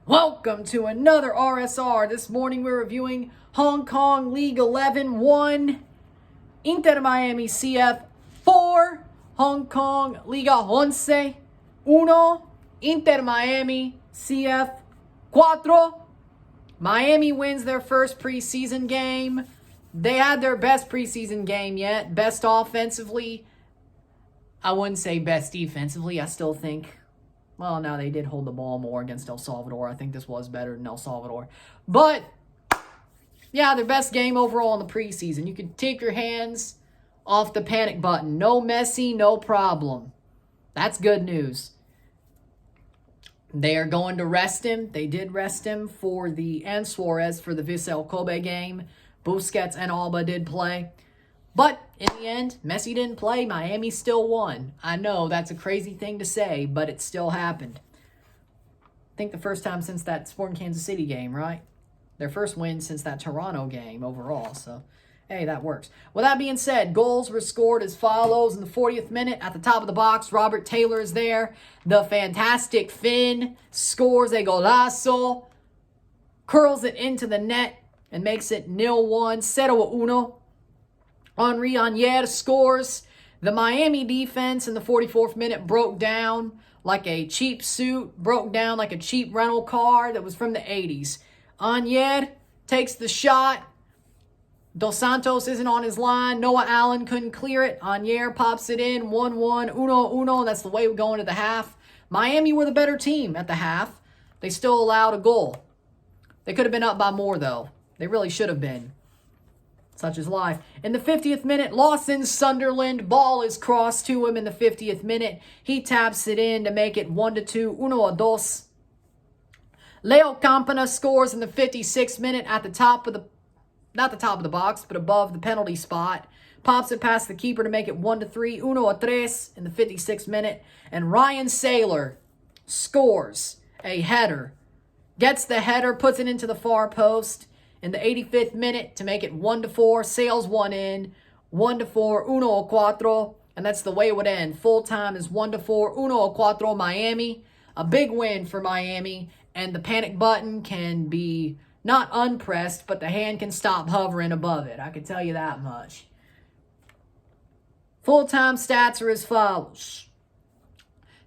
Welcome to another RSR. This morning we're reviewing Hong Kong League 11 1, Inter Miami CF 4, Hong Kong Liga 11 1, Inter Miami CF 4. Miami wins their first preseason game. They had their best preseason game yet. Best offensively. I wouldn't say best defensively. I still think, well, no, they did hold the ball more against El Salvador. I think this was better than El Salvador. But, yeah, their best game overall in the preseason. You can take your hands off the panic button. No Messi, no problem. That's good news. They are going to rest him. They did rest him and Suarez for the Vissel Kobe game. Busquets and Alba did play. But in the end, Messi didn't play. Miami still won. I know that's a crazy thing to say, but it still happened. I think the first time since that Sporting Kansas City game, right? Their first win since that Toronto game overall. So, hey, that works. With that being said, goals were scored as follows. In the 40th minute, at the top of the box, Robert Taylor is there. The fantastic Finn scores a golazo, curls it into the net, and makes it 0-1, 0-1. Henri Anier scores. The Miami defense in the 44th minute broke down like a cheap suit, broke down like a cheap rental car that was from the 80s. Anier takes the shot. Dos Santos isn't on his line. Noah Allen couldn't clear it. Anier pops it in. 1-1, 1-1. That's the way we go into the half. Miami were the better team at the half. They still allowed a goal. They could have been up by more, though. They really should have been. Such is life. In the 50th minute, Lawson Sunderland. Ball is crossed to him in the 50th minute. He taps it in to make it 1-2. 1-2. Leo Campana scores in the 56th minute at the top of the, not the top of the box, but above the penalty spot. Pops it past the keeper to make it 1-3. 1-3 in the 56th minute. And Ryan Saylor scores a header. Gets the header, puts it into the far post. In the 85th minute to make it 1-4, sails one in, 1-4, 1-4, and that's the way it would end. Full time is 1-4, 1-4 Miami. A big win for Miami, and the panic button can be not unpressed, but the hand can stop hovering above it. I can tell you that much. Full-time stats are as follows.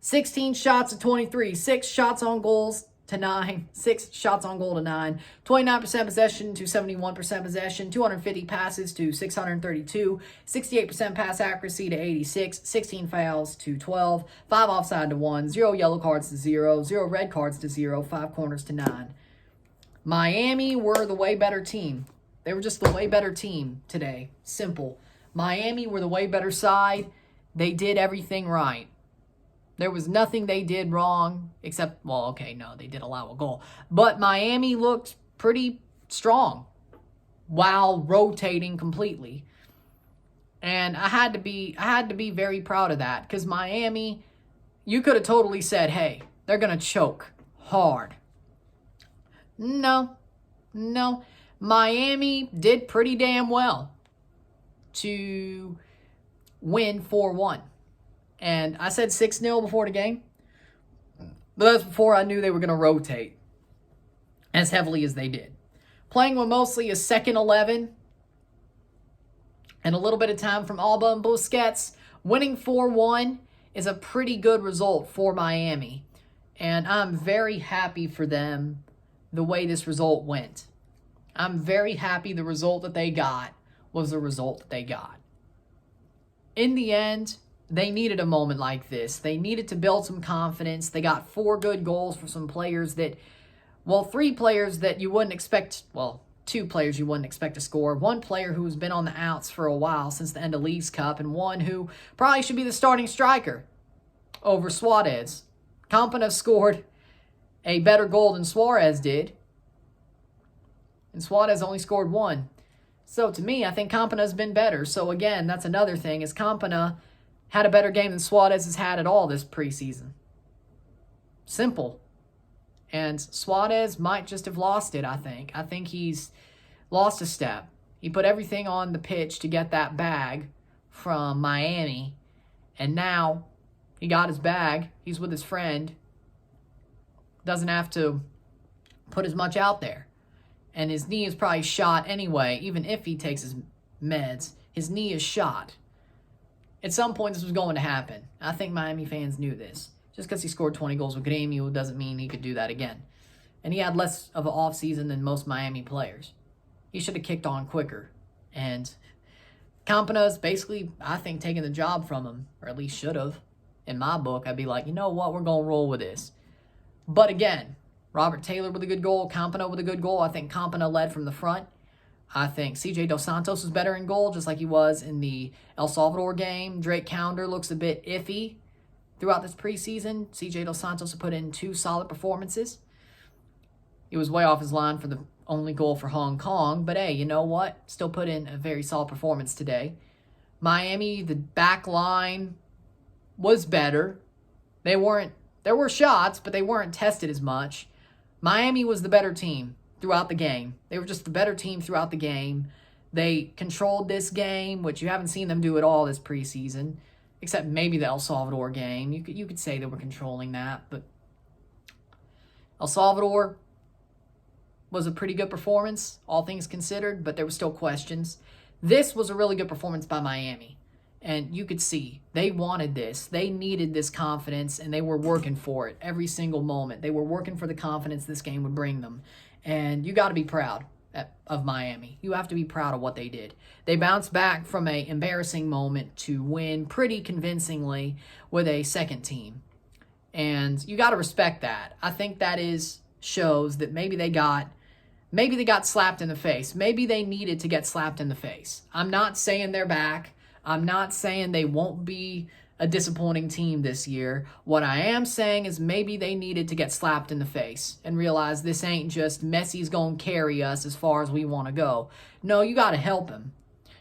16 shots to 23, 6 shots on goals to 9, 6 shots on goal to 9, 29% possession to 71% possession, 250 passes to 632, 68% pass accuracy to 86, 16 fouls to 12, 5 offside to 1, 0 yellow cards to 0, 0 red cards to 0, 5 corners to 9. Miami were the way better team. They were just the way better team today. Simple. Miami were the way better side. They did everything right. There was nothing they did wrong except, well, okay, no, they did allow a goal. But Miami looked pretty strong while rotating completely. And I had to be very proud of that because Miami, you could have totally said, hey, they're going to choke hard. No. Miami did pretty damn well to win 4-1. And I said 6-0 before the game. But that's before I knew they were going to rotate as heavily as they did. Playing with mostly a second 11 and a little bit of time from Alba and Busquets. Winning 4-1 is a pretty good result for Miami. And I'm very happy for them the way this result went. I'm very happy the result that they got was the result that they got. In the end, they needed a moment like this. They needed to build some confidence. They got 4 good goals for some players that, well, 3 players that you wouldn't expect, well, 2 players you wouldn't expect to score. 1 player who's been on the outs for a while since the end of Leagues Cup, and 1 who probably should be the starting striker over Suarez. Campana scored a better goal than Suarez did, and Suarez only scored 1. So to me, I think Campana's been better. So again, that's another thing, is Campana had a better game than Suarez has had at all this preseason. Simple. And Suarez might just have lost it, I think. I think he's lost a step. He put everything on the pitch to get that bag from Miami. And now he got his bag. He's with his friend. Doesn't have to put as much out there. And his knee is probably shot anyway, even if he takes his meds. His knee is shot. At some point, this was going to happen. I think Miami fans knew this. Just because he scored 20 goals with Girault doesn't mean he could do that again. And he had less of an offseason than most Miami players. He should have kicked on quicker. And Campana's basically, I think, taking the job from him, or at least should have. In my book, I'd be like, you know what, we're going to roll with this. But again, Robert Taylor with a good goal, Campana with a good goal. I think Campana led from the front. I think CJ Dos Santos was better in goal, just like he was in the El Salvador game. Drake Cowder looks a bit iffy throughout this preseason. CJ Dos Santos put in 2 solid performances. He was way off his line for the only goal for Hong Kong, but hey, you know what? Still put in a very solid performance today. Miami, the back line was better. There were shots, but they weren't tested as much. Miami was the better team throughout the game. They were just the better team throughout the game. They controlled this game, which you haven't seen them do at all this preseason, except maybe the El Salvador game. You could say they were controlling that, but El Salvador was a pretty good performance, all things considered, but there were still questions. This was a really good performance by Miami, and you could see they wanted this. They needed this confidence, and they were working for it every single moment. They were working for the confidence this game would bring them, and you got to be proud of Miami. You have to be proud of what they did. They bounced back from an embarrassing moment to win pretty convincingly with a second team, and you got to respect that. I think that shows that maybe they got slapped in the face. Maybe they needed to get slapped in the face. I'm not saying they're back. I'm not saying they won't be a disappointing team this year. What I am saying is maybe they needed to get slapped in the face and realize this ain't just Messi's going to carry us as far as we want to go. No, you got to help him.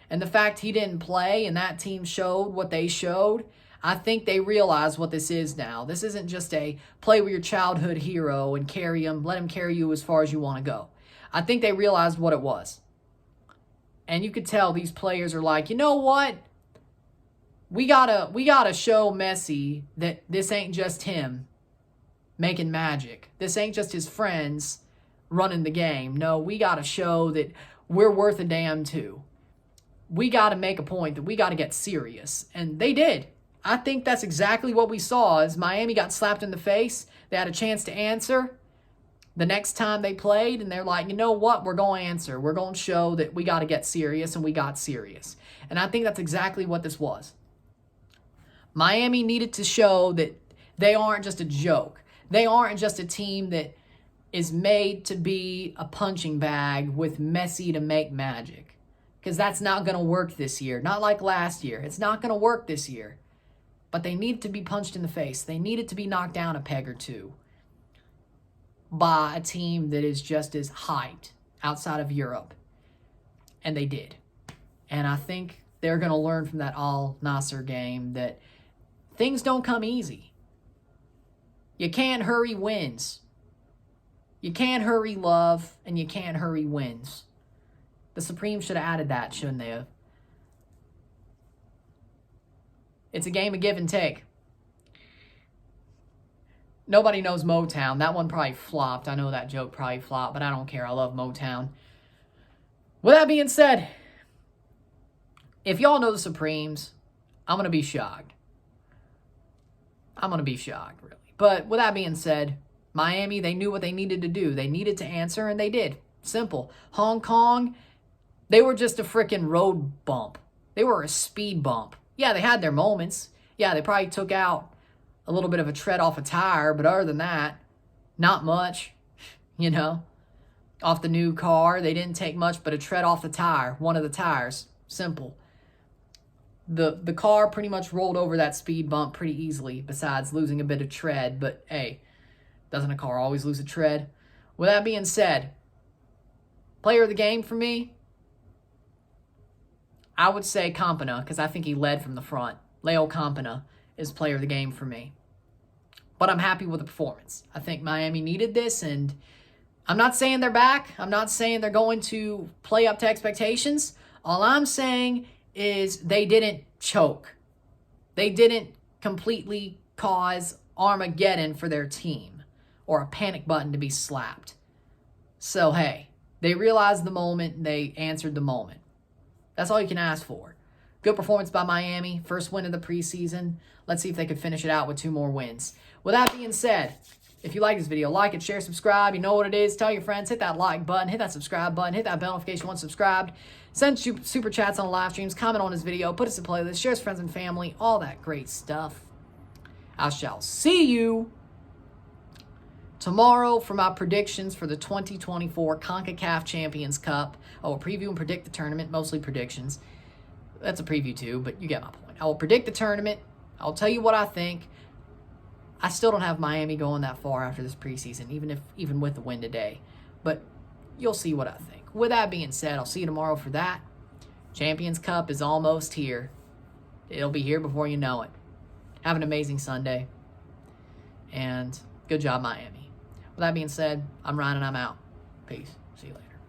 And the fact he didn't play and that team showed what they showed, I think they realize what this is now. This isn't just a play with your childhood hero and carry him, let him carry you as far as you want to go. I think they realized what it was. And you could tell these players are like, you know what? We gotta show Messi that this ain't just him making magic. This ain't just his friends running the game. No, we gotta show that we're worth a damn too. We gotta make a point that we gotta get serious. And they did. I think that's exactly what we saw as Miami got slapped in the face. They had a chance to answer the next time they played, and they're like, you know what? We're going to answer. We're going to show that we got to get serious, and we got serious. And I think that's exactly what this was. Miami needed to show that they aren't just a joke. They aren't just a team that is made to be a punching bag with Messi to make magic. Because that's not going to work this year. Not like last year. It's not going to work this year. But they needed to be punched in the face. They needed to be knocked down a peg or two by a team that is just as hyped outside of Europe. And they did. And I think they're going to learn from that Al Nassr game that things don't come easy. You can't hurry wins. You can't hurry love, and you can't hurry wins. The Supremes should have added that, shouldn't they have? It's a game of give and take. Nobody knows Motown. That one probably flopped. I know that joke probably flopped, but I don't care. I love Motown. With that being said, if y'all know the Supremes, I'm going to be shocked. I'm going to be shocked, really. But with that being said, Miami, they knew what they needed to do. They needed to answer, and they did. Simple. Hong Kong, they were just a freaking road bump. They were a speed bump. Yeah, they had their moments. Yeah, they probably took out a little bit of a tread off a tire, but other than that, not much, you know. Off the new car, they didn't take much but a tread off the tire, one of the tires. Simple. The car pretty much rolled over that speed bump pretty easily, besides losing a bit of tread, but hey, doesn't a car always lose a tread? With that being said, player of the game for me, I would say Campana, because I think he led from the front. Leo Campana is player of the game for me. But I'm happy with the performance. I think Miami needed this, and I'm not saying they're back. I'm not saying they're going to play up to expectations. All I'm saying is they didn't choke. They didn't completely cause Armageddon for their team or a panic button to be slapped. So, hey, they realized the moment. They answered the moment. That's all you can ask for. Good performance by Miami. First win of the preseason. Let's see if they can finish it out with 2 more wins. With that being said, if you like this video, like it, share, subscribe. You know what it is. Tell your friends. Hit that like button. Hit that subscribe button. Hit that bell notification once subscribed. Send super chats on live streams. Comment on this video. Put us in playlist. Share with friends and family. All that great stuff. I shall see you tomorrow for my predictions for the 2024 CONCACAF Champions Cup. I will preview and predict the tournament. Mostly predictions. That's a preview too, but you get my point. I will predict the tournament. I'll tell you what I think. I still don't have Miami going that far after this preseason, even with the win today. But you'll see what I think. With that being said, I'll see you tomorrow for that. Champions Cup is almost here. It'll be here before you know it. Have an amazing Sunday. And good job, Miami. With that being said, I'm Ryan and I'm out. Peace. See you later.